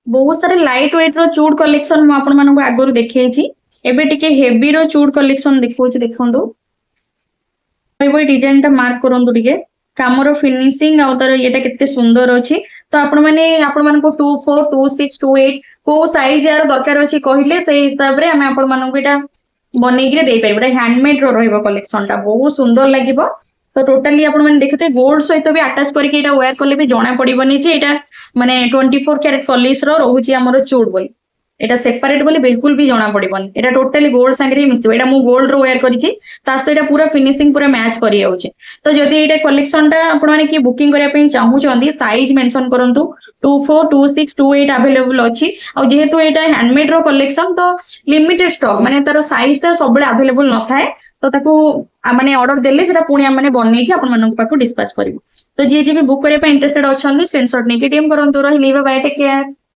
बहुत सारे light weight रो चूड़ collection मु आपण मानक आगुर देखैछि एबे टिके हेवी रो चूड़ कलेक्शन देखौछि देखंदो भाई डिजाइन टा मार्क करंदु टिके कामर फिनिशिंग आ तार एटा केते सुंदर अछि तो आपण मानको 24 26 28 को साइज यार दरकार अछि कहिले से हिसाब रे हमें आपण मानको एटा बनै के देई परबो हैंडमेड रो रहइबो कलेक्शन टा बहुत सुंदर लागिबो तो टोटली आपण माने देखते गोल्ड सहित भी अटैच करके एटा वेयर करले भी जणा पड़िबनी जे एटा माने 24 कैरेट पॉलिश रो रहउची हमर चूड़ बोली एटा सेपरेट बोली बिल्कुल भी जणा पड़िबनी एटा टोटली गोल्ड संगे मिसबो एटा मु गोल्ड रो वेयर करिछि तास तो एटा पूरा फिनिशिंग पूरा मैच करि आउछि तो जदि एटा कलेक्शन टा आपण माने की बुकिंग करिया पई चाहू चंदी साइज मेंशन करंतु 24 26 28 अवेलेबल अछि आ जेहेतु एटा हैंडमेड रो कलेक्शन तो लिमिटेड स्टॉक माने तार साइज टा सबले अवेलेबल न थाए तो ताको माने ऑर्डर देले सेटा पुणी माने बनै कि आपण मानक पाको डिस्पैच करिवो तो जे जे भी बुक करिया पे इंटरेस्टेड अछंदी स्क्रीनशॉट नेके डीएम करंतु रही बाय टेक केयर।